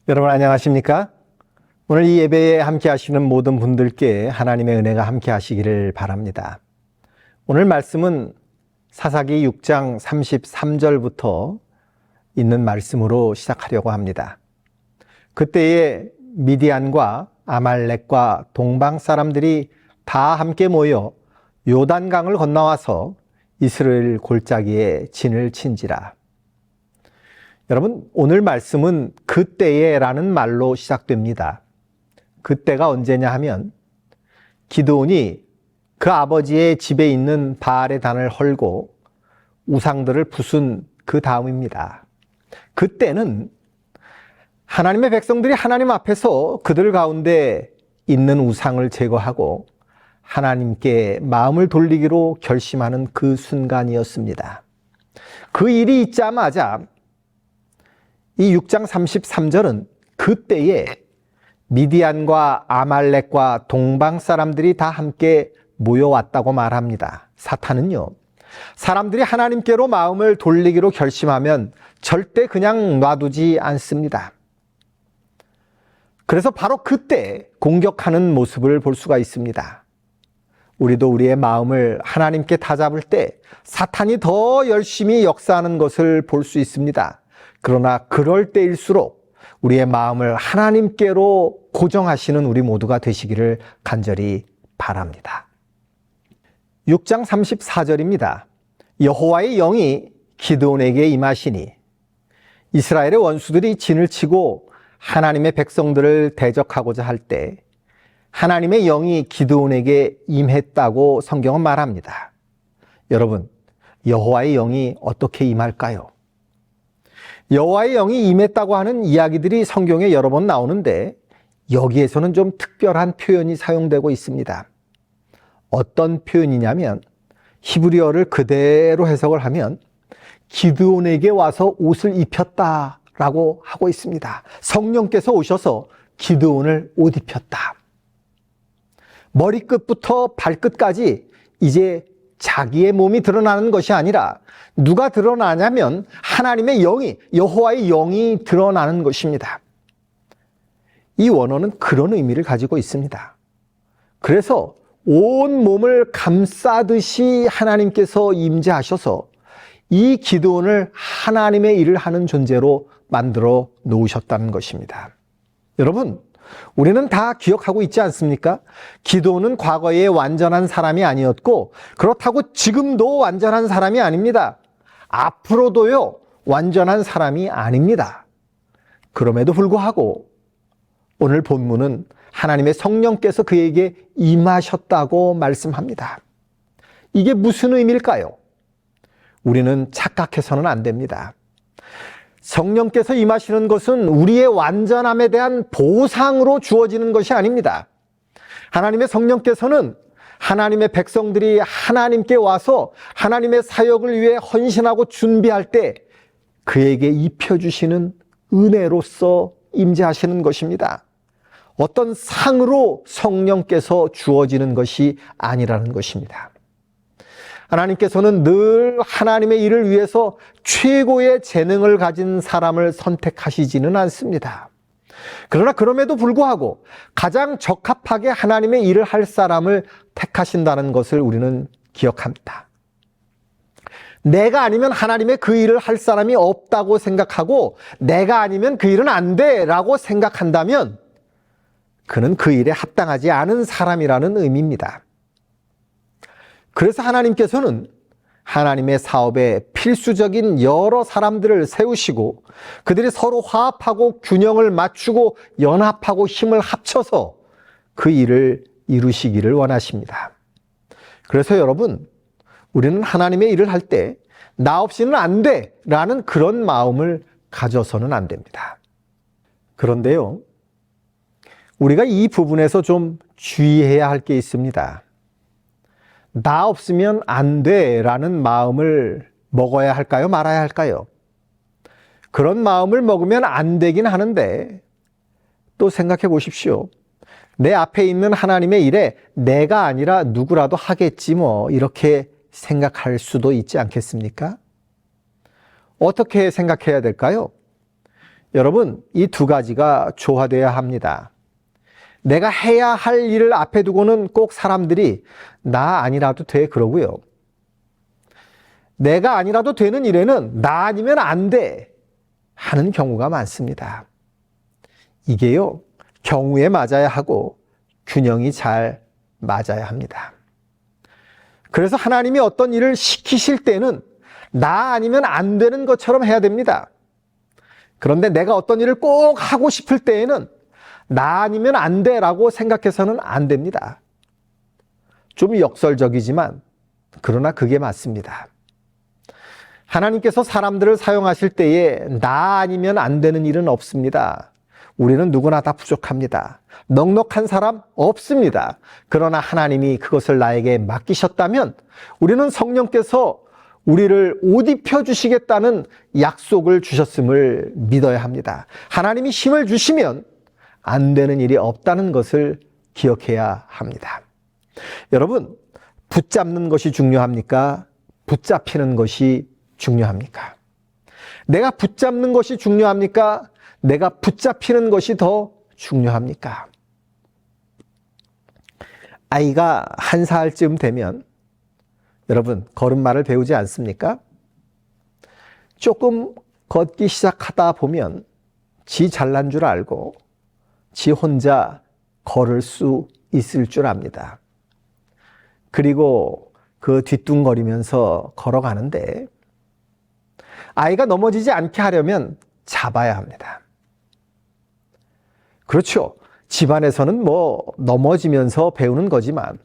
여러분 안녕하십니까? 오늘 이 예배에 함께 하시는 모든 분들께 하나님의 은혜가 함께 하시기를 바랍니다. 오늘 말씀은 사사기 6장 33절부터 있는 말씀으로 시작하려고 합니다. 그때에 미디안과 아말렉과 동방 사람들이 다 함께 모여 요단강을 건너와서 이스라엘 골짜기에 진을 친지라. 여러분, 오늘 말씀은 그때에 라는 말로 시작됩니다. 그때가 언제냐 하면 기드온이 그 아버지의 집에 있는 바알의 단을 헐고 우상들을 부순 그 다음입니다. 그때는 하나님의 백성들이 하나님 앞에서 그들 가운데 있는 우상을 제거하고 하나님께 마음을 돌리기로 결심하는 그 순간이었습니다. 그 일이 있자마자 이 6장 33절은 그때에 미디안과 아말렉과 동방 사람들이 다 함께 모여왔다고 말합니다. 사탄은요, 사람들이 하나님께로 마음을 돌리기로 결심하면 절대 그냥 놔두지 않습니다. 그래서 바로 그때 공격하는 모습을 볼 수가 있습니다. 우리도 우리의 마음을 하나님께 다잡을 때 사탄이 더 열심히 역사하는 것을 볼 수 있습니다. 그러나 그럴 때일수록 우리의 마음을 하나님께로 고정하시는 우리 모두가 되시기를 간절히 바랍니다. 6장 34절입니다. 여호와의 영이 기드온에게 임하시니 이스라엘의 원수들이 진을 치고 하나님의 백성들을 대적하고자 할 때 하나님의 영이 기드온에게 임했다고 성경은 말합니다. 여러분, 여호와의 영이 어떻게 임할까요? 여호와의 영이 임했다고 하는 이야기들이 성경에 여러 번 나오는데 여기에서는 좀 특별한 표현이 사용되고 있습니다. 어떤 표현이냐면 히브리어를 그대로 해석을 하면 기드온에게 와서 옷을 입혔다라고 하고 있습니다. 성령께서 오셔서 기드온을 옷 입혔다. 머리끝부터 발끝까지 이제 자기의 몸이 드러나는 것이 아니라 누가 드러나냐면 하나님의 영이, 여호와의 영이 드러나는 것입니다. 이 원어는 그런 의미를 가지고 있습니다. 그래서 온 몸을 감싸듯이 하나님께서 임재하셔서 이 기드온을 하나님의 일을 하는 존재로 만들어 놓으셨다는 것입니다. 여러분, 우리는 다 기억하고 있지 않습니까? 기드온은 과거에 완전한 사람이 아니었고 그렇다고 지금도 완전한 사람이 아닙니다. 앞으로도요, 완전한 사람이 아닙니다. 그럼에도 불구하고 오늘 본문은 하나님의 성령께서 그에게 임하셨다고 말씀합니다. 이게 무슨 의미일까요? 우리는 착각해서는 안 됩니다. 성령께서 임하시는 것은 우리의 완전함에 대한 보상으로 주어지는 것이 아닙니다. 하나님의 성령께서는 하나님의 백성들이 하나님께 와서 하나님의 사역을 위해 헌신하고 준비할 때 그에게 입혀주시는 은혜로서 임재하시는 것입니다. 어떤 상으로 성령께서 주어지는 것이 아니라는 것입니다. 하나님께서는 늘 하나님의 일을 위해서 최고의 재능을 가진 사람을 선택하시지는 않습니다. 그러나 그럼에도 불구하고 가장 적합하게 하나님의 일을 할 사람을 택하신다는 것을 우리는 기억합니다. 내가 아니면 하나님의 그 일을 할 사람이 없다고 생각하고 내가 아니면 그 일은 안 돼라고 생각한다면 그는 그 일에 합당하지 않은 사람이라는 의미입니다. 그래서 하나님께서는 하나님의 사업에 필수적인 여러 사람들을 세우시고 그들이 서로 화합하고 균형을 맞추고 연합하고 힘을 합쳐서 그 일을 이루시기를 원하십니다. 그래서 여러분, 우리는 하나님의 일을 할 때 나 없이는 안 돼 라는 그런 마음을 가져서는 안 됩니다. 그런데요, 우리가 이 부분에서 좀 주의해야 할 게 있습니다. 나 없으면 안 돼라는 마음을 먹어야 할까요? 말아야 할까요? 그런 마음을 먹으면 안 되긴 하는데 또 생각해 보십시오. 내 앞에 있는 하나님의 일에 내가 아니라 누구라도 하겠지 뭐 이렇게 생각할 수도 있지 않겠습니까? 어떻게 생각해야 될까요? 여러분, 이 두 가지가 조화되어야 합니다. 내가 해야 할 일을 앞에 두고는 꼭 사람들이 나 아니라도 돼 그러고요. 내가 아니라도 되는 일에는 나 아니면 안 돼 하는 경우가 많습니다. 이게요, 경우에 맞아야 하고 균형이 잘 맞아야 합니다. 그래서 하나님이 어떤 일을 시키실 때는 나 아니면 안 되는 것처럼 해야 됩니다. 그런데 내가 어떤 일을 꼭 하고 싶을 때에는 나 아니면 안 돼라고 생각해서는 안 됩니다. 좀 역설적이지만 그러나 그게 맞습니다. 하나님께서 사람들을 사용하실 때에 나 아니면 안 되는 일은 없습니다. 우리는 누구나 다 부족합니다. 넉넉한 사람 없습니다. 그러나 하나님이 그것을 나에게 맡기셨다면 우리는 성령께서 우리를 옷 입혀주시겠다는 약속을 주셨음을 믿어야 합니다. 하나님이 힘을 주시면 안 되는 일이 없다는 것을 기억해야 합니다. 여러분, 붙잡는 것이 중요합니까? 붙잡히는 것이 중요합니까? 내가 붙잡는 것이 중요합니까? 내가 붙잡히는 것이 더 중요합니까? 아이가 1살쯤 되면 여러분, 걸음마를 배우지 않습니까? 조금 걷기 시작하다 보면 지 잘난 줄 알고 지 혼자 걸을 수 있을 줄 압니다. 그리고 그 뒤뚱거리면서 걸어가는데 아이가 넘어지지 않게 하려면 잡아야 합니다. 그렇죠. 집안에서는 넘어지면서 배우는 거지만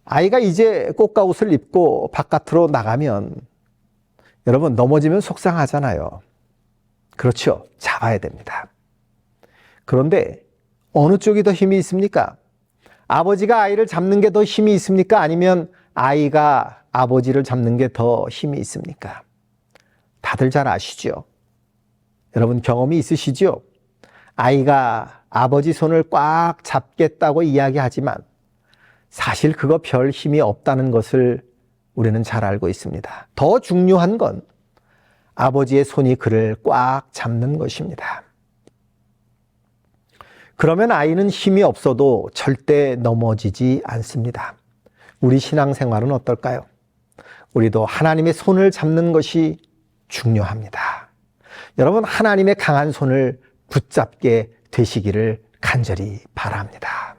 아이가 이제 꽃가옷을 입고 바깥으로 나가면 여러분 넘어지면 속상하잖아요. 그렇죠. 잡아야 됩니다. 그런데 어느 쪽이 더 힘이 있습니까? 아버지가 아이를 잡는 게 더 힘이 있습니까? 아니면 아이가 아버지를 잡는 게 더 힘이 있습니까? 다들 잘 아시죠? 여러분 경험이 있으시죠? 아이가 아버지 손을 꽉 잡겠다고 이야기하지만 사실 그거 별 힘이 없다는 것을 우리는 잘 알고 있습니다. 더 중요한 건 아버지의 손이 그를 꽉 잡는 것입니다. 그러면 아이는 힘이 없어도 절대 넘어지지 않습니다. 우리 신앙생활은 어떨까요? 우리도 하나님의 손을 잡는 것이 중요합니다. 여러분, 하나님의 강한 손을 붙잡게 되시기를 간절히 바랍니다.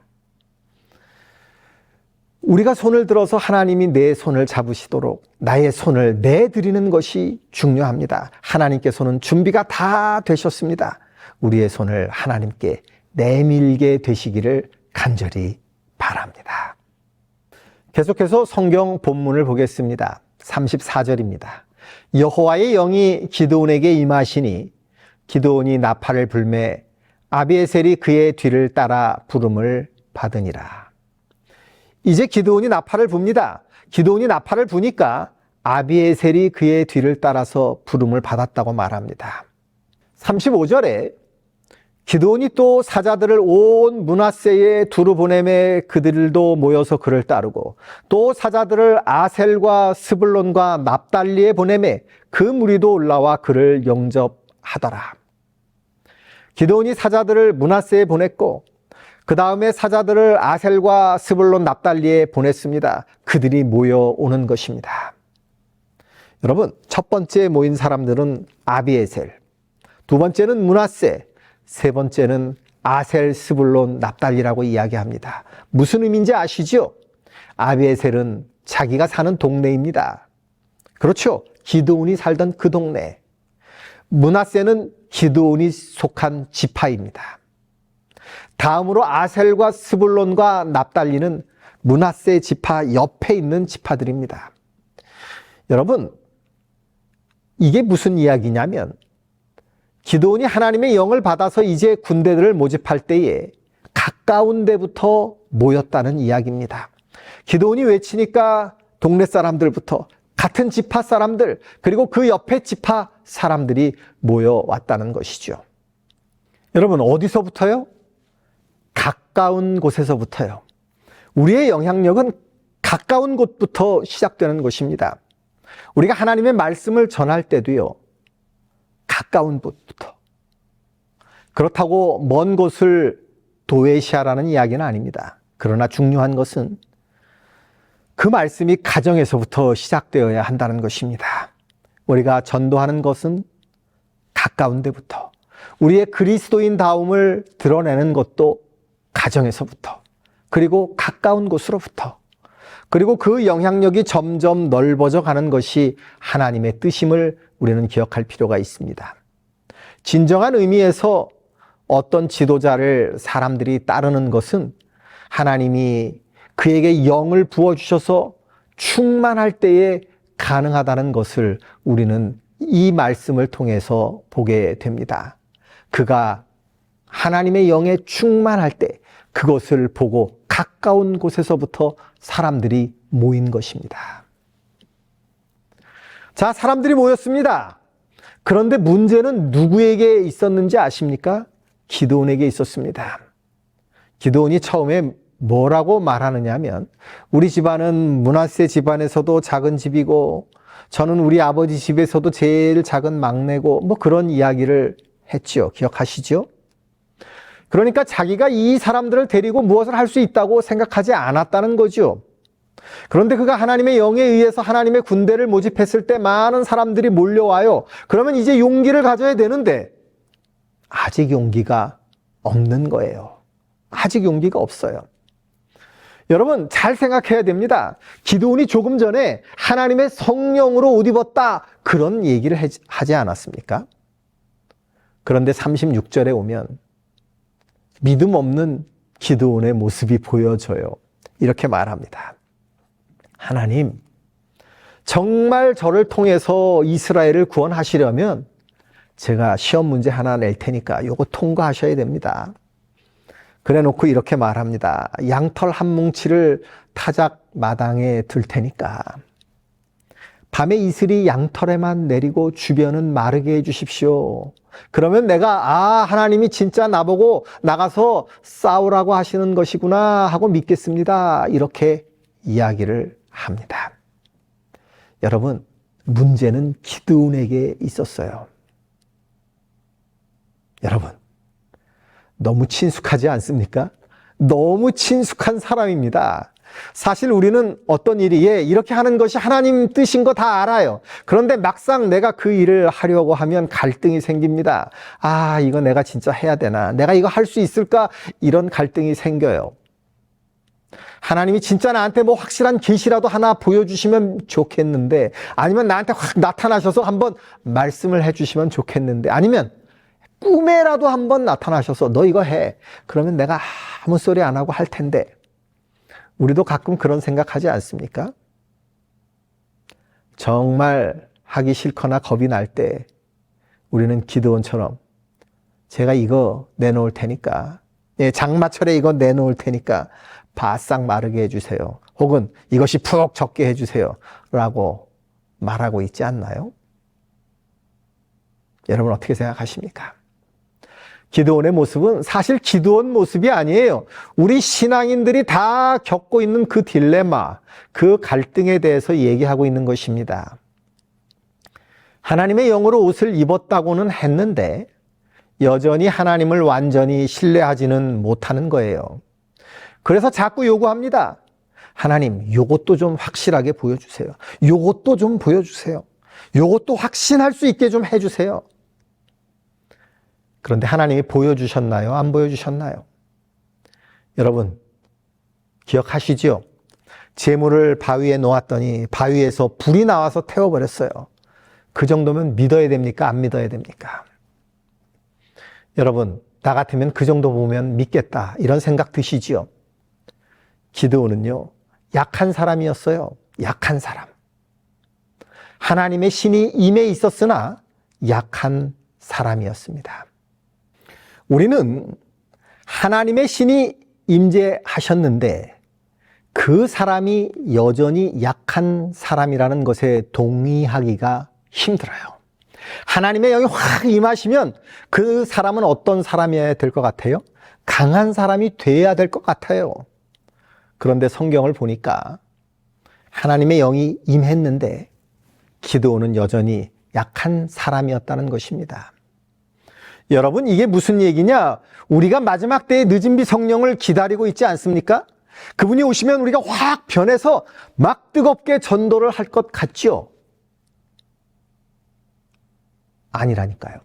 우리가 손을 들어서 하나님이 내 손을 잡으시도록 나의 손을 내드리는 것이 중요합니다. 하나님께서는 준비가 다 되셨습니다. 우리의 손을 하나님께 내밀게 되시기를 간절히 바랍니다. 계속해서 성경 본문을 보겠습니다. 34절입니다. 여호와의 영이 기드온에게 임하시니 기드온이 나팔을 불매 아비에셀이 그의 뒤를 따라 부름을 받으니라. 이제 기드온이 나팔을 붑니다. 기드온이 나팔을 부니까 아비에셀이 그의 뒤를 따라서 부름을 받았다고 말합니다. 35절에 기드온이 또 사자들을 온 므낫세에 두루 보내매 그들도 모여서 그를 따르고 또 사자들을 아셀과 스불론과 납달리에 보내매 그 무리도 올라와 그를 영접하더라. 기드온이 사자들을 므낫세에 보냈고 그 다음에 사자들을 아셀과 스불론 납달리에 보냈습니다. 그들이 모여오는 것입니다. 여러분, 첫 번째 모인 사람들은 아비에셀, 두 번째는 므낫세, 세 번째는 아셀, 스불론, 납달리라고 이야기합니다. 무슨 의미인지 아시죠? 아비에셀은 자기가 사는 동네입니다. 그렇죠. 기드온이 살던 그 동네. 므낫세는 기드온이 속한 지파입니다. 다음으로 아셀과 스불론과 납달리는 므낫세 지파 옆에 있는 지파들입니다. 여러분, 이게 무슨 이야기냐면 기드온이 하나님의 영을 받아서 이제 군대들을 모집할 때에 가까운 데부터 모였다는 이야기입니다. 기드온이 외치니까 동네 사람들부터 같은 지파 사람들 그리고 그 옆에 지파 사람들이 모여왔다는 것이죠. 여러분, 어디서부터요? 가까운 곳에서부터요. 우리의 영향력은 가까운 곳부터 시작되는 것입니다. 우리가 하나님의 말씀을 전할 때도요, 가까운 곳부터. 그렇다고 먼 곳을 도외시하라는 이야기는 아닙니다. 그러나 중요한 것은 그 말씀이 가정에서부터 시작되어야 한다는 것입니다. 우리가 전도하는 것은 가까운 데부터, 우리의 그리스도인다움을 드러내는 것도 가정에서부터, 그리고 가까운 곳으로부터, 그리고 그 영향력이 점점 넓어져 가는 것이 하나님의 뜻임을 우리는 기억할 필요가 있습니다. 진정한 의미에서 어떤 지도자를 사람들이 따르는 것은 하나님이 그에게 영을 부어주셔서 충만할 때에 가능하다는 것을 우리는 이 말씀을 통해서 보게 됩니다. 그가 하나님의 영에 충만할 때 그것을 보고 가까운 곳에서부터 사람들이 모인 것입니다. 자, 사람들이 모였습니다. 그런데 문제는 누구에게 있었는지 아십니까? 기드온에게 있었습니다. 기드온이 처음에 뭐라고 말하느냐 하면, 우리 집안은 므낫세 집안에서도 작은 집이고 저는 우리 아버지 집에서도 제일 작은 막내고 뭐 그런 이야기를 했죠. 기억하시죠? 그러니까 자기가 이 사람들을 데리고 무엇을 할 수 있다고 생각하지 않았다는 거죠. 그런데 그가 하나님의 영에 의해서 하나님의 군대를 모집했을 때 많은 사람들이 몰려와요. 그러면 이제 용기를 가져야 되는데 아직 용기가 없는 거예요. 아직 용기가 없어요. 여러분, 잘 생각해야 됩니다. 기드온이 조금 전에 하나님의 성령으로 옷 입었다, 그런 얘기를 하지 않았습니까? 그런데 36절에 오면 믿음 없는 기드온의 모습이 보여져요. 이렇게 말합니다. 하나님, 정말 저를 통해서 이스라엘을 구원하시려면 제가 시험 문제 하나 낼 테니까 요거 통과하셔야 됩니다. 그래 놓고 이렇게 말합니다. 양털 한 뭉치를 타작 마당에 둘 테니까 밤에 이슬이 양털에만 내리고 주변은 마르게 해주십시오. 그러면 내가 하나님이 진짜 나보고 나가서 싸우라고 하시는 것이구나 하고 믿겠습니다. 이렇게 이야기를 합니다. 여러분, 문제는 기드온에게 있었어요. 여러분, 너무 친숙하지 않습니까? 너무 친숙한 사람입니다. 사실 우리는 어떤 일이 이렇게 하는 것이 하나님 뜻인 거 다 알아요. 그런데 막상 내가 그 일을 하려고 하면 갈등이 생깁니다. 이거 내가 진짜 해야 되나? 내가 이거 할 수 있을까? 이런 갈등이 생겨요. 하나님이 진짜 나한테 뭐 확실한 계시라도 하나 보여주시면 좋겠는데, 아니면 나한테 확 나타나셔서 한번 말씀을 해주시면 좋겠는데, 아니면 꿈에라도 한번 나타나셔서 너 이거 해. 그러면 내가 아무 소리 안 하고 할 텐데. 우리도 가끔 그런 생각하지 않습니까? 정말 하기 싫거나 겁이 날 때 우리는 기드온처럼 제가 이거 내놓을 테니까, 장마철에 이거 내놓을 테니까 바싹 마르게 해주세요. 혹은 이것이 푹 적게 해주세요. 라고 말하고 있지 않나요? 여러분 어떻게 생각하십니까? 기드온의 모습은 사실 기드온 모습이 아니에요. 우리 신앙인들이 다 겪고 있는 그 딜레마, 그 갈등에 대해서 얘기하고 있는 것입니다. 하나님의 영으로 옷을 입었다고는 했는데 여전히 하나님을 완전히 신뢰하지는 못하는 거예요. 그래서 자꾸 요구합니다. 하나님, 요것도 좀 확실하게 보여주세요. 요것도 좀 보여주세요. 요것도 확신할 수 있게 좀 해주세요. 그런데 하나님이 보여주셨나요? 안 보여주셨나요? 여러분, 기억하시죠? 재물을 바위에 놓았더니 바위에서 불이 나와서 태워버렸어요. 그 정도면 믿어야 됩니까? 안 믿어야 됩니까? 여러분, 나 같으면 그 정도 보면 믿겠다, 이런 생각 드시지요? 기드온은요, 약한 사람이었어요. 약한 사람. 하나님의 신이 임해 있었으나 약한 사람이었습니다. 우리는 하나님의 신이 임재하셨는데 그 사람이 여전히 약한 사람이라는 것에 동의하기가 힘들어요. 하나님의 영이 확 임하시면 그 사람은 어떤 사람이어야 될 것 같아요? 강한 사람이 돼야 될 것 같아요. 그런데 성경을 보니까 하나님의 영이 임했는데 기드온은 여전히 약한 사람이었다는 것입니다. 여러분, 이게 무슨 얘기냐? 우리가 마지막 때의 늦은 비 성령을 기다리고 있지 않습니까? 그분이 오시면 우리가 확 변해서 막 뜨겁게 전도를 할 것 같죠? 아니라니까요.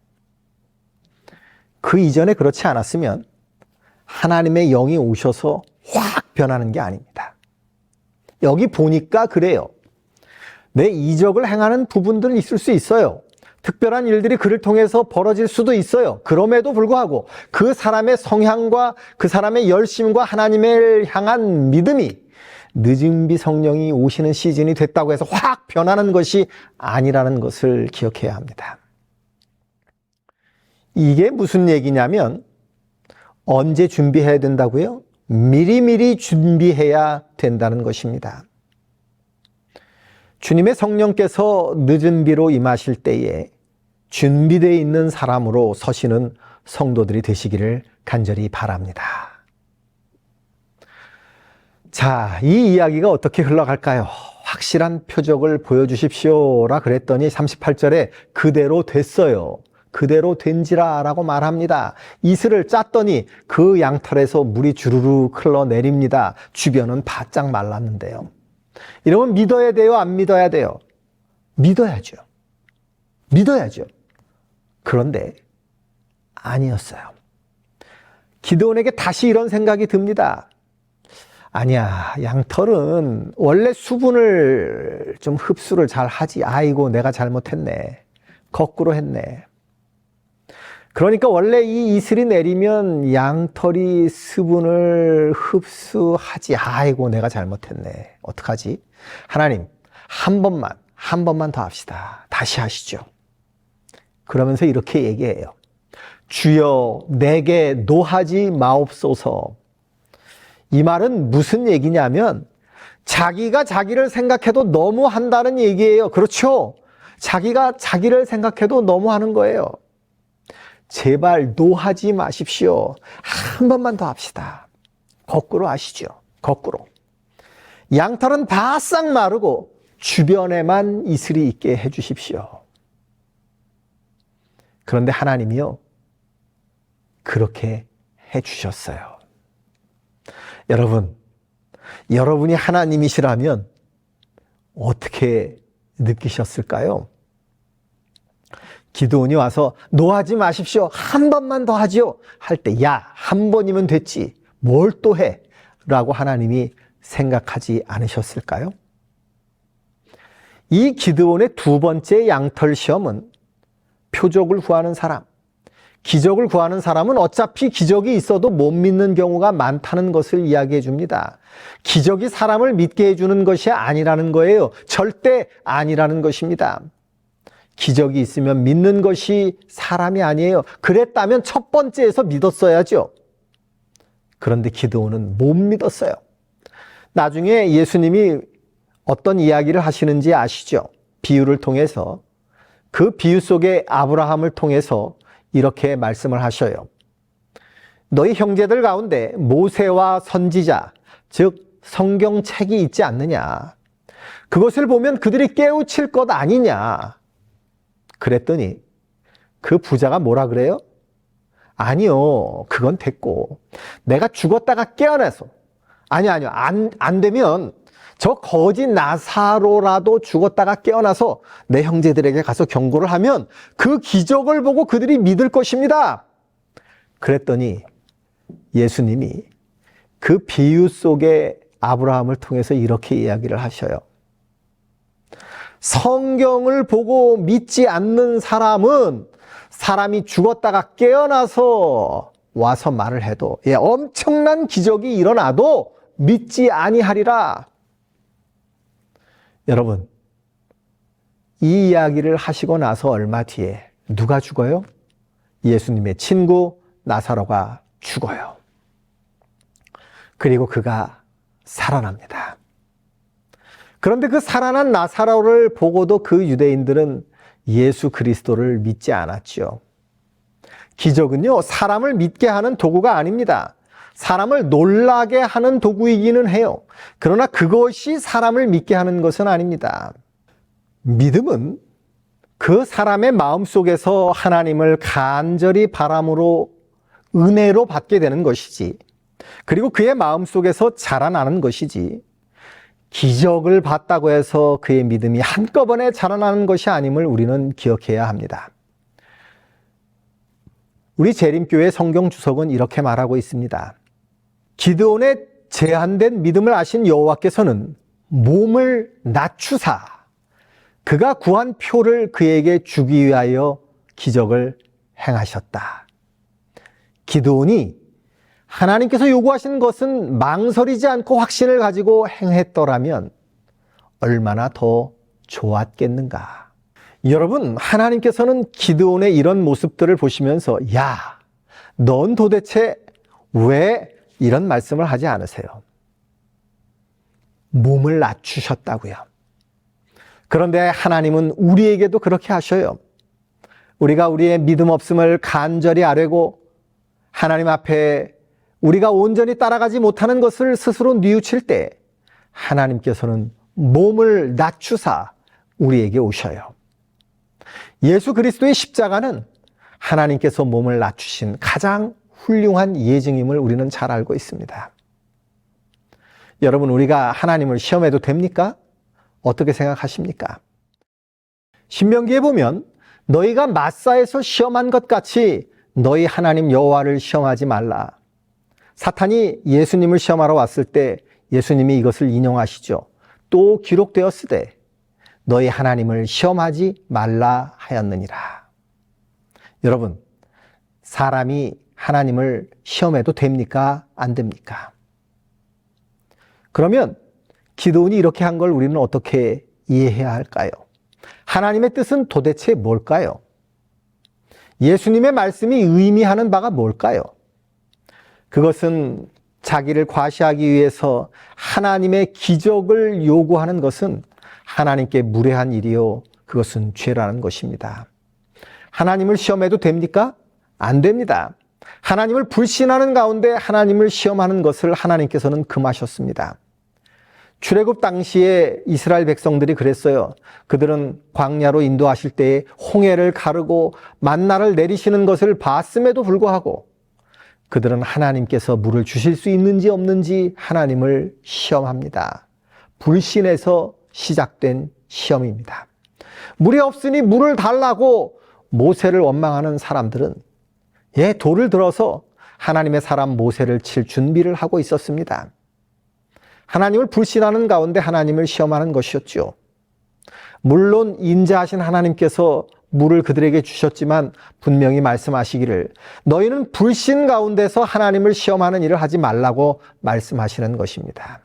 그 이전에 그렇지 않았으면 하나님의 영이 오셔서 확 변하는 게 아닙니다. 여기 보니까 그래요. 내 이적을 행하는 부분들은 있을 수 있어요. 특별한 일들이 그를 통해서 벌어질 수도 있어요. 그럼에도 불구하고 그 사람의 성향과 그 사람의 열심과 하나님을 향한 믿음이 늦은 비 성령이 오시는 시즌이 됐다고 해서 확 변하는 것이 아니라는 것을 기억해야 합니다. 이게 무슨 얘기냐면 언제 준비해야 된다고요? 미리미리 준비해야 된다는 것입니다. 주님의 성령께서 늦은 비로 임하실 때에 준비되어 있는 사람으로 서시는 성도들이 되시기를 간절히 바랍니다. 자, 이 이야기가 어떻게 흘러갈까요? 확실한 표적을 보여주십시오라 그랬더니 38절에 그대로 됐어요. 그대로 된지라 라고 말합니다. 이슬을 짰더니 그 양털에서 물이 주르르 흘러내립니다. 주변은 바짝 말랐는데요. 이러면 믿어야 돼요? 안 믿어야 돼요? 믿어야죠. 믿어야죠. 그런데 아니었어요. 기드온에게 다시 이런 생각이 듭니다. 아니야, 양털은 원래 수분을 좀 흡수를 잘 하지. 아이고, 내가 잘못했네. 거꾸로 했네. 그러니까 원래 이 이슬이 내리면 양털이 수분을 흡수하지. 아이고, 내가 잘못했네. 어떡하지? 하나님, 한 번만 더 합시다. 다시 하시죠. 그러면서 이렇게 얘기해요. 주여, 내게 노하지 마옵소서. 이 말은 무슨 얘기냐면 자기가 자기를 생각해도 너무 한다는 얘기예요. 그렇죠? 자기가 자기를 생각해도 너무 하는 거예요. 제발 노하지 마십시오. 한 번만 더 합시다. 거꾸로 하시죠. 거꾸로. 양털은 바싹 마르고 주변에만 이슬이 있게 해주십시오. 그런데 하나님이요, 그렇게 해주셨어요. 여러분, 여러분이 하나님이시라면 어떻게 느끼셨을까요? 기드온이 와서 노하지 마십시오. 한 번만 더 하지요. 할 때, 야, 한 번이면 됐지. 뭘 또 해? 라고 하나님이 생각하지 않으셨을까요? 이 기드온의 두 번째 양털 시험은 표적을 구하는 사람, 기적을 구하는 사람은 어차피 기적이 있어도 못 믿는 경우가 많다는 것을 이야기해 줍니다. 기적이 사람을 믿게 해주는 것이 아니라는 거예요. 절대 아니라는 것입니다. 기적이 있으면 믿는 것이 사람이 아니에요. 그랬다면 첫 번째에서 믿었어야죠. 그런데 기드온은 못 믿었어요. 나중에 예수님이 어떤 이야기를 하시는지 아시죠? 비유를 통해서, 그 비유 속에 아브라함을 통해서 이렇게 말씀을 하셔요. 너희 형제들 가운데 모세와 선지자, 즉 성경책이 있지 않느냐? 그것을 보면 그들이 깨우칠 것 아니냐? 그랬더니 그 부자가 뭐라 그래요? 아니요, 그건 됐고 내가 죽었다가 깨어나서, 아니요, 안 되면 저 거짓 나사로라도 죽었다가 깨어나서 내 형제들에게 가서 경고를 하면 그 기적을 보고 그들이 믿을 것입니다. 그랬더니 예수님이 그 비유 속에 아브라함을 통해서 이렇게 이야기를 하셔요. 성경을 보고 믿지 않는 사람은 사람이 죽었다가 깨어나서 와서 말을 해도, 엄청난 기적이 일어나도 믿지 아니하리라. 여러분, 이 이야기를 하시고 나서 얼마 뒤에 누가 죽어요? 예수님의 친구 나사로가 죽어요. 그리고 그가 살아납니다. 그런데 그 살아난 나사로를 보고도 그 유대인들은 예수 그리스도를 믿지 않았죠. 기적은요, 사람을 믿게 하는 도구가 아닙니다. 사람을 놀라게 하는 도구이기는 해요. 그러나 그것이 사람을 믿게 하는 것은 아닙니다. 믿음은 그 사람의 마음속에서 하나님을 간절히 바람으로 은혜로 받게 되는 것이지, 그리고 그의 마음속에서 자라나는 것이지, 기적을 봤다고 해서 그의 믿음이 한꺼번에 자라나는 것이 아님을 우리는 기억해야 합니다. 우리 재림교회 성경 주석은 이렇게 말하고 있습니다. 기드온의 제한된 믿음을 아신 여호와께서는 몸을 낮추사 그가 구한 표를 그에게 주기 위하여 기적을 행하셨다. 기드온이 하나님께서 요구하시는 것은 망설이지 않고 확신을 가지고 행했더라면 얼마나 더 좋았겠는가. 여러분, 하나님께서는 기드온의 이런 모습들을 보시면서 야, 넌 도대체 왜 이런 말씀을 하지 않으세요? 몸을 낮추셨다고요. 그런데 하나님은 우리에게도 그렇게 하셔요. 우리가 우리의 믿음 없음을 간절히 아뢰고 하나님 앞에 우리가 온전히 따라가지 못하는 것을 스스로 뉘우칠 때 하나님께서는 몸을 낮추사 우리에게 오셔요. 예수 그리스도의 십자가는 하나님께서 몸을 낮추신 가장 훌륭한 예증임을 우리는 잘 알고 있습니다. 여러분, 우리가 하나님을 시험해도 됩니까? 어떻게 생각하십니까? 신명기에 보면 너희가 마사에서 시험한 것 같이 너희 하나님 여호와를 시험하지 말라. 사탄이 예수님을 시험하러 왔을 때 예수님이 이것을 인용하시죠. 또 기록되었으되 너희 하나님을 시험하지 말라 하였느니라. 여러분, 사람이 하나님을 시험해도 됩니까? 안 됩니까? 그러면 기드온이 이렇게 한 걸 우리는 어떻게 이해해야 할까요? 하나님의 뜻은 도대체 뭘까요? 예수님의 말씀이 의미하는 바가 뭘까요? 그것은 자기를 과시하기 위해서 하나님의 기적을 요구하는 것은 하나님께 무례한 일이요, 그것은 죄라는 것입니다. 하나님을 시험해도 됩니까? 안 됩니다. 하나님을 불신하는 가운데 하나님을 시험하는 것을 하나님께서는 금하셨습니다. 출애굽 당시에 이스라엘 백성들이 그랬어요. 그들은 광야로 인도하실 때에 홍해를 가르고 만나를 내리시는 것을 봤음에도 불구하고 그들은 하나님께서 물을 주실 수 있는지 없는지 하나님을 시험합니다. 불신에서 시작된 시험입니다. 물이 없으니 물을 달라고 모세를 원망하는 사람들은 돌을 들어서 하나님의 사람 모세를 칠 준비를 하고 있었습니다. 하나님을 불신하는 가운데 하나님을 시험하는 것이었죠. 물론 인자하신 하나님께서 물을 그들에게 주셨지만 분명히 말씀하시기를 너희는 불신 가운데서 하나님을 시험하는 일을 하지 말라고 말씀하시는 것입니다.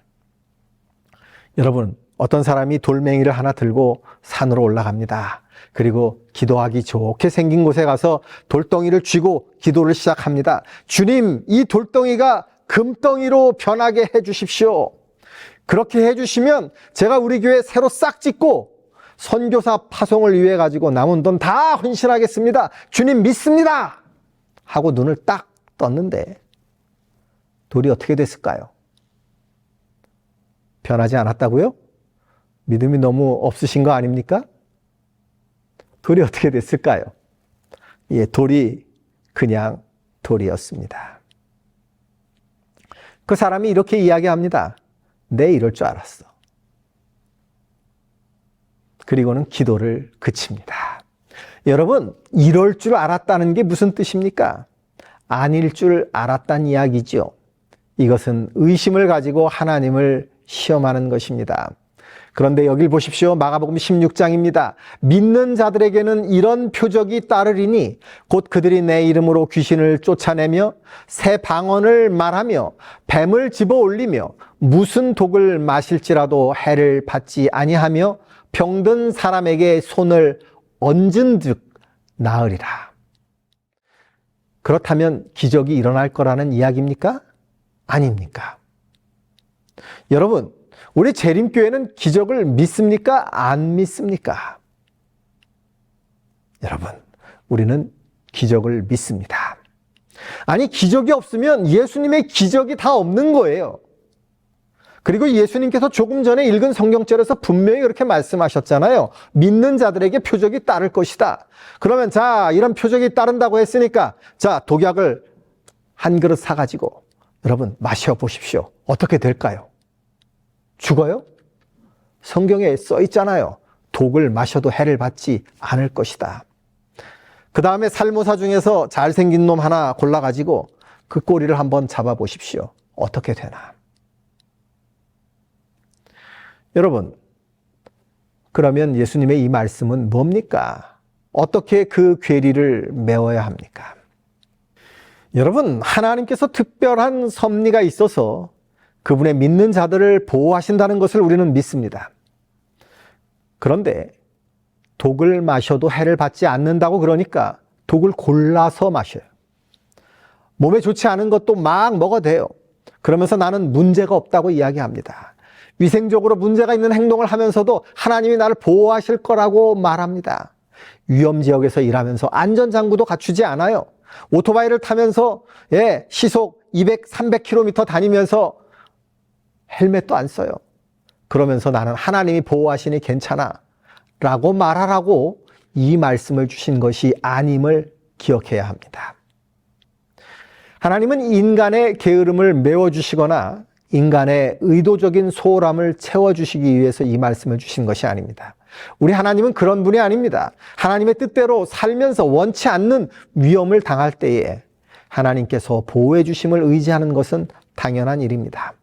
여러분, 어떤 사람이 돌멩이를 하나 들고 산으로 올라갑니다. 그리고 기도하기 좋게 생긴 곳에 가서 돌덩이를 쥐고 기도를 시작합니다. 주님, 이 돌덩이가 금덩이로 변하게 해 주십시오. 그렇게 해 주시면 제가 우리 교회 새로 싹 짓고 선교사 파송을 위해 가지고 남은 돈 다 헌신하겠습니다. 주님 믿습니다. 하고 눈을 딱 떴는데 돌이 어떻게 됐을까요? 변하지 않았다고요? 믿음이 너무 없으신 거 아닙니까? 돌이 어떻게 됐을까요? 돌이 그냥 돌이었습니다. 그 사람이 이렇게 이야기합니다. 내 이럴 줄 알았어. 그리고는 기도를 그칩니다. 여러분, 이럴 줄 알았다는 게 무슨 뜻입니까? 아닐 줄 알았다는 이야기죠. 이것은 의심을 가지고 하나님을 시험하는 것입니다. 그런데 여길 보십시오. 마가복음 16장입니다. 믿는 자들에게는 이런 표적이 따르리니 곧 그들이 내 이름으로 귀신을 쫓아내며 새 방언을 말하며 뱀을 집어 올리며 무슨 독을 마실지라도 해를 받지 아니하며 병든 사람에게 손을 얹은 즉 나으리라. 그렇다면 기적이 일어날 거라는 이야기입니까? 아닙니까? 여러분, 우리 재림교회는 기적을 믿습니까? 안 믿습니까? 여러분, 우리는 기적을 믿습니다. 아니, 기적이 없으면 예수님의 기적이 다 없는 거예요. 그리고 예수님께서 조금 전에 읽은 성경절에서 분명히 그렇게 말씀하셨잖아요. 믿는 자들에게 표적이 따를 것이다. 그러면 자, 이런 표적이 따른다고 했으니까 자, 독약을 한 그릇 사가지고 여러분 마셔보십시오. 어떻게 될까요? 죽어요? 성경에 써 있잖아요. 독을 마셔도 해를 받지 않을 것이다. 그 다음에 살모사 중에서 잘생긴 놈 하나 골라가지고 그 꼬리를 한번 잡아보십시오. 어떻게 되나? 여러분, 그러면 예수님의 이 말씀은 뭡니까? 어떻게 그 괴리를 메워야 합니까? 여러분, 하나님께서 특별한 섭리가 있어서 그분의 믿는 자들을 보호하신다는 것을 우리는 믿습니다. 그런데 독을 마셔도 해를 받지 않는다고 그러니까 독을 골라서 마셔요. 몸에 좋지 않은 것도 막 먹어도 돼요. 그러면서 나는 문제가 없다고 이야기합니다. 위생적으로 문제가 있는 행동을 하면서도 하나님이 나를 보호하실 거라고 말합니다. 위험지역에서 일하면서 안전장구도 갖추지 않아요. 오토바이를 타면서 시속 200, 300km 다니면서 헬멧도 안 써요. 그러면서 나는 하나님이 보호하시니 괜찮아 라고 말하라고 이 말씀을 주신 것이 아님을 기억해야 합니다. 하나님은 인간의 게으름을 메워주시거나 인간의 의도적인 소홀함을 채워주시기 위해서 이 말씀을 주신 것이 아닙니다. 우리 하나님은 그런 분이 아닙니다. 하나님의 뜻대로 살면서 원치 않는 위험을 당할 때에 하나님께서 보호해 주심을 의지하는 것은 당연한 일입니다.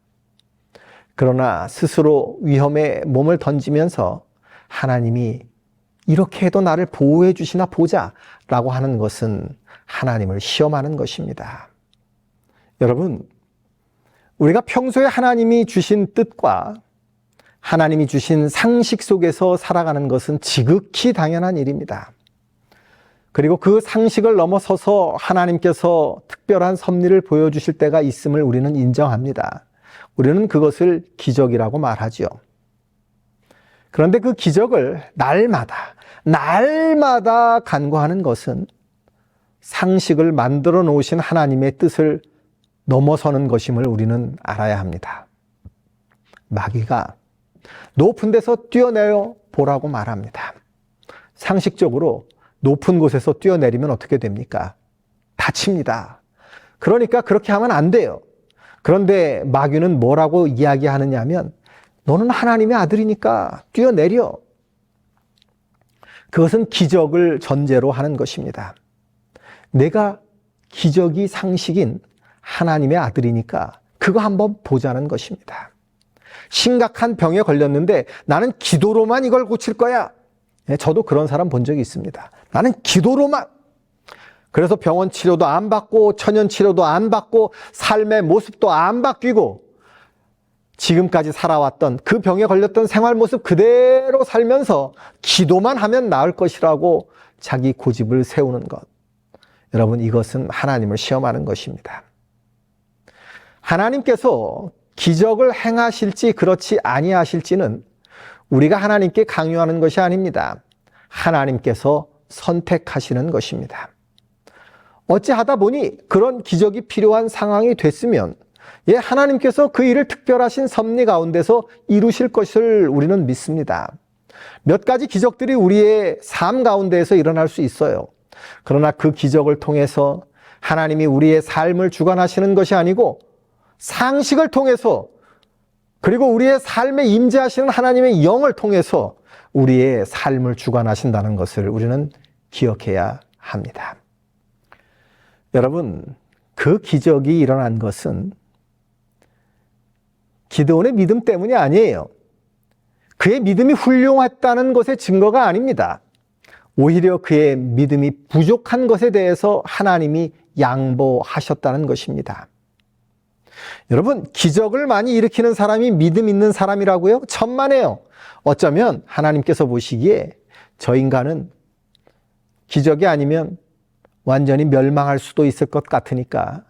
그러나 스스로 위험에 몸을 던지면서 하나님이 이렇게 해도 나를 보호해 주시나 보자 라고 하는 것은 하나님을 시험하는 것입니다. 여러분, 우리가 평소에 하나님이 주신 뜻과 하나님이 주신 상식 속에서 살아가는 것은 지극히 당연한 일입니다. 그리고 그 상식을 넘어서서 하나님께서 특별한 섭리를 보여주실 때가 있음을 우리는 인정합니다. 우리는 그것을 기적이라고 말하죠. 그런데 그 기적을 날마다 간구하는 것은 상식을 만들어 놓으신 하나님의 뜻을 넘어서는 것임을 우리는 알아야 합니다. 마귀가 높은 데서 뛰어내려 보라고 말합니다. 상식적으로 높은 곳에서 뛰어내리면 어떻게 됩니까? 다칩니다. 그러니까 그렇게 하면 안 돼요. 그런데 마귀는 뭐라고 이야기하느냐 하면 너는 하나님의 아들이니까 뛰어내려. 그것은 기적을 전제로 하는 것입니다. 내가 기적이 상식인 하나님의 아들이니까 그거 한번 보자는 것입니다. 심각한 병에 걸렸는데 나는 기도로만 이걸 고칠 거야. 저도 그런 사람 본 적이 있습니다. 나는 기도로만. 그래서 병원 치료도 안 받고 천연 치료도 안 받고 삶의 모습도 안 바뀌고 지금까지 살아왔던 그 병에 걸렸던 생활 모습 그대로 살면서 기도만 하면 나을 것이라고 자기 고집을 세우는 것. 여러분, 이것은 하나님을 시험하는 것입니다. 하나님께서 기적을 행하실지 그렇지 아니하실지는 우리가 하나님께 강요하는 것이 아닙니다. 하나님께서 선택하시는 것입니다. 어찌하다 보니 그런 기적이 필요한 상황이 됐으면 하나님께서 그 일을 특별하신 섭리 가운데서 이루실 것을 우리는 믿습니다. 몇 가지 기적들이 우리의 삶 가운데에서 일어날 수 있어요. 그러나 그 기적을 통해서 하나님이 우리의 삶을 주관하시는 것이 아니고 상식을 통해서 그리고 우리의 삶에 임재하시는 하나님의 영을 통해서 우리의 삶을 주관하신다는 것을 우리는 기억해야 합니다. 여러분, 그 기적이 일어난 것은 기드온의 믿음 때문이 아니에요. 그의 믿음이 훌륭했다는 것의 증거가 아닙니다. 오히려 그의 믿음이 부족한 것에 대해서 하나님이 양보하셨다는 것입니다. 여러분, 기적을 많이 일으키는 사람이 믿음 있는 사람이라고요? 천만에요. 어쩌면 하나님께서 보시기에 저 인간은 기적이 아니면 완전히 멸망할 수도 있을 것 같으니까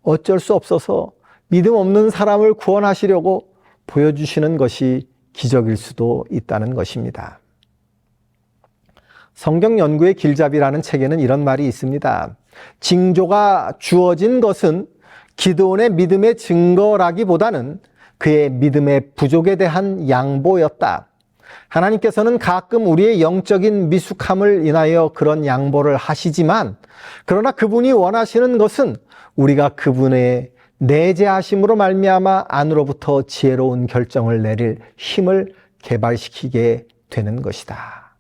어쩔 수 없어서 믿음 없는 사람을 구원하시려고 보여주시는 것이 기적일 수도 있다는 것입니다. 성경 연구의 길잡이라는 책에는 이런 말이 있습니다. 징조가 주어진 것은 기드온의 믿음의 증거라기보다는 그의 믿음의 부족에 대한 양보였다. 하나님께서는 가끔 우리의 영적인 미숙함을 인하여 그런 양보를 하시지만, 그러나 그분이 원하시는 것은 우리가 그분의 내재하심으로 말미암아 안으로부터 지혜로운 결정을 내릴 힘을 개발시키게 되는 것이다.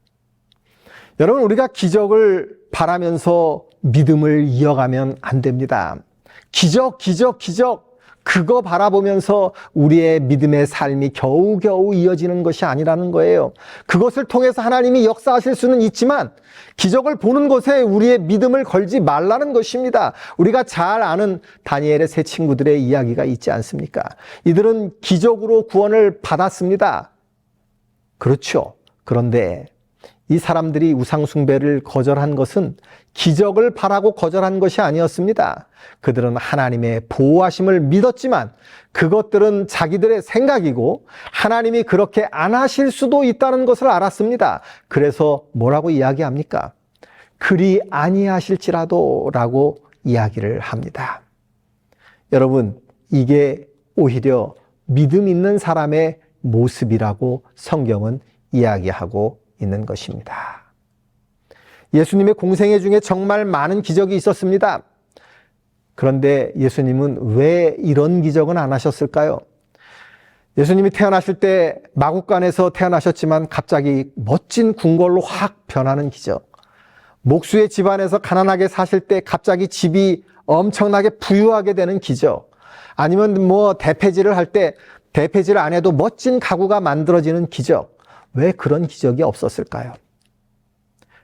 여러분, 우리가 기적을 바라면서 믿음을 이어가면 안 됩니다. 기적 그거 바라보면서 우리의 믿음의 삶이 겨우겨우 이어지는 것이 아니라는 거예요. 그것을 통해서 하나님이 역사하실 수는 있지만 기적을 보는 것에 우리의 믿음을 걸지 말라는 것입니다. 우리가 잘 아는 다니엘의 세 친구들의 이야기가 있지 않습니까? 이들은 기적으로 구원을 받았습니다. 그렇죠. 그런데 이 사람들이 우상숭배를 거절한 것은 기적을 바라고 거절한 것이 아니었습니다. 그들은 하나님의 보호하심을 믿었지만 그것들은 자기들의 생각이고 하나님이 그렇게 안 하실 수도 있다는 것을 알았습니다. 그래서 뭐라고 이야기합니까? 그리 아니하실지라도 라고 이야기를 합니다. 여러분, 이게 오히려 믿음 있는 사람의 모습이라고 성경은 이야기하고 있는 것입니다. 예수님의 공생애 중에 정말 많은 기적이 있었습니다. 그런데 예수님은 왜 이런 기적은 안 하셨을까요? 예수님이 태어나실 때 마국간에서 태어나셨지만 갑자기 멋진 궁궐로 확 변하는 기적. 목수의 집안에서 가난하게 사실 때 갑자기 집이 엄청나게 부유하게 되는 기적. 아니면 대패질을 할 때 대패질 안 해도 멋진 가구가 만들어지는 기적. 왜 그런 기적이 없었을까요?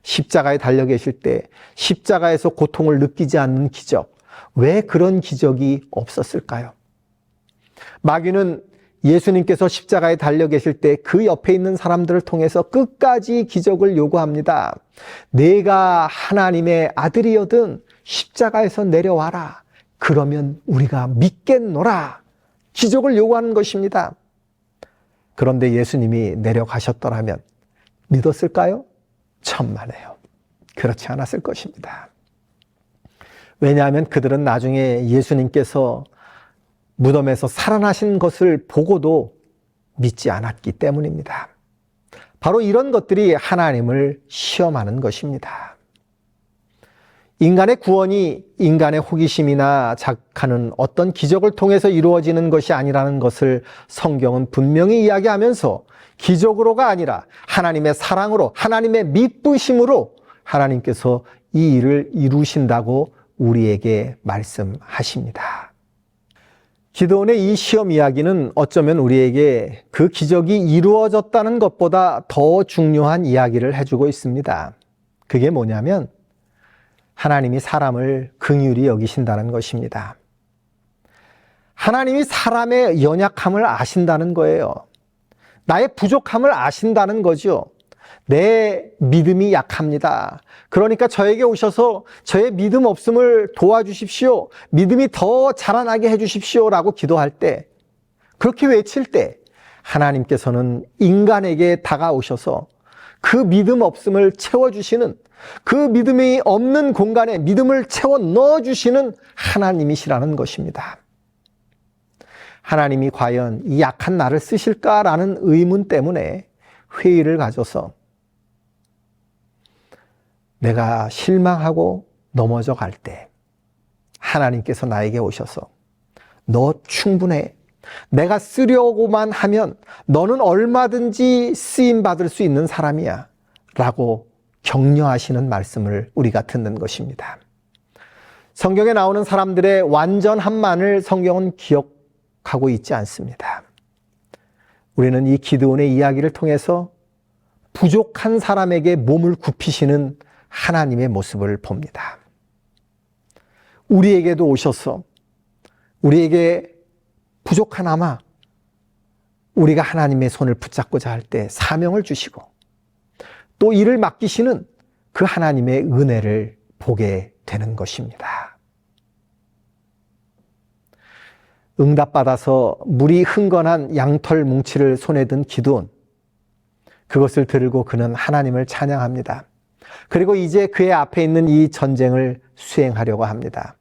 십자가에 달려 계실 때 십자가에서 고통을 느끼지 않는 기적. 왜 그런 기적이 없었을까요? 마귀는 예수님께서 십자가에 달려 계실 때 그 옆에 있는 사람들을 통해서 끝까지 기적을 요구합니다. 내가 하나님의 아들이거든 십자가에서 내려와라. 그러면 우리가 믿겠노라. 기적을 요구하는 것입니다. 그런데 예수님이 내려가셨더라면 믿었을까요? 천만에요. 그렇지 않았을 것입니다. 왜냐하면 그들은 나중에 예수님께서 무덤에서 살아나신 것을 보고도 믿지 않았기 때문입니다. 바로 이런 것들이 하나님을 시험하는 것입니다. 인간의 구원이 인간의 호기심이나 작하는 어떤 기적을 통해서 이루어지는 것이 아니라는 것을 성경은 분명히 이야기하면서 기적으로가 아니라 하나님의 사랑으로, 하나님의 미쁘심으로 하나님께서 이 일을 이루신다고 우리에게 말씀하십니다. 기드온의 이 시험 이야기는 어쩌면 우리에게 그 기적이 이루어졌다는 것보다 더 중요한 이야기를 해주고 있습니다. 그게 뭐냐면 하나님이 사람을 긍휼히 여기신다는 것입니다. 하나님이 사람의 연약함을 아신다는 거예요. 나의 부족함을 아신다는 거죠. 내 믿음이 약합니다. 그러니까 저에게 오셔서 저의 믿음 없음을 도와주십시오. 믿음이 더 자라나게 해주십시오. 라고 기도할 때, 그렇게 외칠 때 하나님께서는 인간에게 다가오셔서 그 믿음 없음을 채워주시는, 그 믿음이 없는 공간에 믿음을 채워 넣어주시는 하나님이시라는 것입니다. 하나님이 과연 이 약한 나를 쓰실까라는 의문 때문에 회의를 가져서 내가 실망하고 넘어져 갈 때 하나님께서 나에게 오셔서 너 충분해. 내가 쓰려고만 하면 너는 얼마든지 쓰임받을 수 있는 사람이야. 라고 격려하시는 말씀을 우리가 듣는 것입니다. 성경에 나오는 사람들의 완전함만을 성경은 기억하고 있지 않습니다. 우리는 이 기드온의 이야기를 통해서 부족한 사람에게 몸을 굽히시는 하나님의 모습을 봅니다. 우리에게도 오셔서 우리에게 부족하나마 우리가 하나님의 손을 붙잡고자 할 때 사명을 주시고 또 이를 맡기시는 그 하나님의 은혜를 보게 되는 것입니다. 응답받아서 물이 흥건한 양털 뭉치를 손에 든 기드온, 그것을 들고 그는 하나님을 찬양합니다. 그리고 이제 그의 앞에 있는 이 전쟁을 수행하려고 합니다.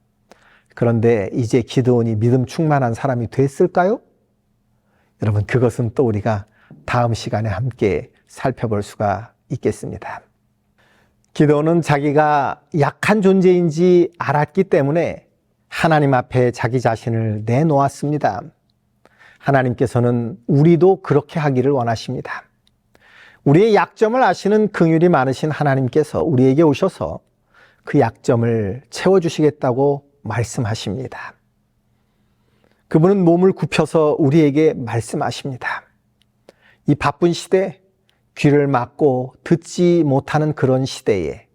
그런데 이제 기드온이 믿음 충만한 사람이 됐을까요? 여러분, 그것은 또 우리가 다음 시간에 함께 살펴볼 수가 있겠습니다. 기도는 자기가 약한 존재인지 알았기 때문에 하나님 앞에 자기 자신을 내놓았습니다. 하나님께서는 우리도 그렇게 하기를 원하십니다. 우리의 약점을 아시는 긍휼이 많으신 하나님께서 우리에게 오셔서 그 약점을 채워주시겠다고 말씀하십니다. 그분은 몸을 굽혀서 우리에게 말씀하십니다. 이 바쁜 시대, 귀를 막고 듣지 못하는 그런 시대에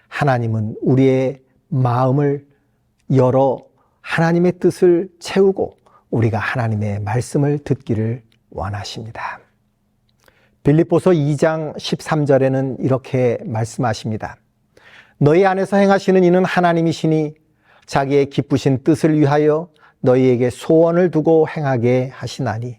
하나님은 우리의 마음을 열어 하나님의 뜻을 채우고 우리가 하나님의 말씀을 듣기를 원하십니다. 빌립보서 2장 13절에는 이렇게 말씀하십니다. 너희 안에서 행하시는 이는 하나님이시니 자기의 기쁘신 뜻을 위하여 너희에게 소원을 두고 행하게 하시나니.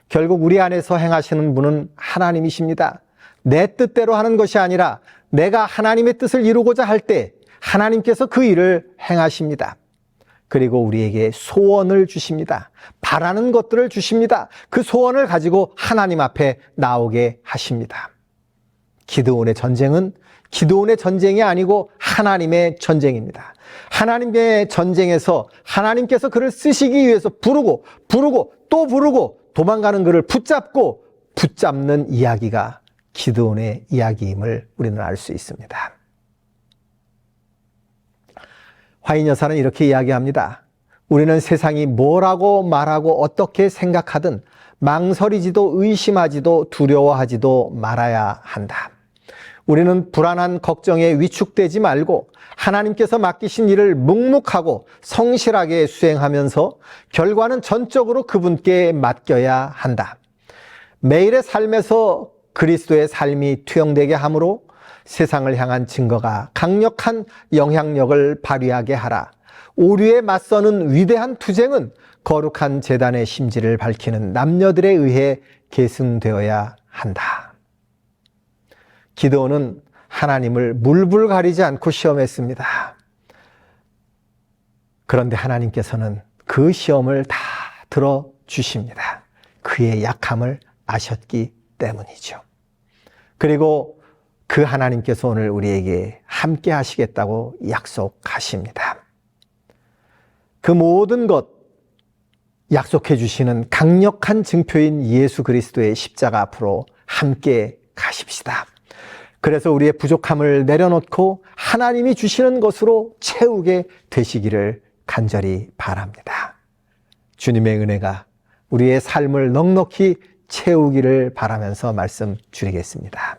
결국 우리 안에서 행하시는 분은 하나님이십니다. 내 뜻대로 하는 것이 아니라 내가 하나님의 뜻을 이루고자 할 때 하나님께서 그 일을 행하십니다. 그리고 우리에게 소원을 주십니다. 바라는 것들을 주십니다. 그 소원을 가지고 하나님 앞에 나오게 하십니다. 기드온의 전쟁은 기드온의 전쟁이 아니고 하나님의 전쟁입니다. 하나님의 전쟁에서 하나님께서 그를 쓰시기 위해서 부르고 또 부르고 도망가는 그를 붙잡는 이야기가 기드온의 이야기임을 우리는 알 수 있습니다. 화인 여사는 이렇게 이야기합니다. 우리는 세상이 뭐라고 말하고 어떻게 생각하든 망설이지도 의심하지도 두려워하지도 말아야 한다. 우리는 불안한 걱정에 위축되지 말고 하나님께서 맡기신 일을 묵묵하고 성실하게 수행하면서 결과는 전적으로 그분께 맡겨야 한다. 매일의 삶에서 그리스도의 삶이 투영되게 함으로 세상을 향한 증거가 강력한 영향력을 발휘하게 하라. 오류에 맞서는 위대한 투쟁은 거룩한 제단의 심지를 밝히는 남녀들에 의해 계승되어야 한다. 기드온은 하나님을 물불 가리지 않고 시험했습니다. 그런데 하나님께서는 그 시험을 다 들어주십니다. 그의 약함을 아셨기 때문이죠. 그리고 그 하나님께서 오늘 우리에게 함께 하시겠다고 약속하십니다. 그 모든 것 약속해 주시는 강력한 증표인 예수 그리스도의 십자가 앞으로 함께 가십시다. 그래서 우리의 부족함을 내려놓고 하나님이 주시는 것으로 채우게 되시기를 간절히 바랍니다. 주님의 은혜가 우리의 삶을 넉넉히 채우기를 바라면서 말씀 드리겠습니다.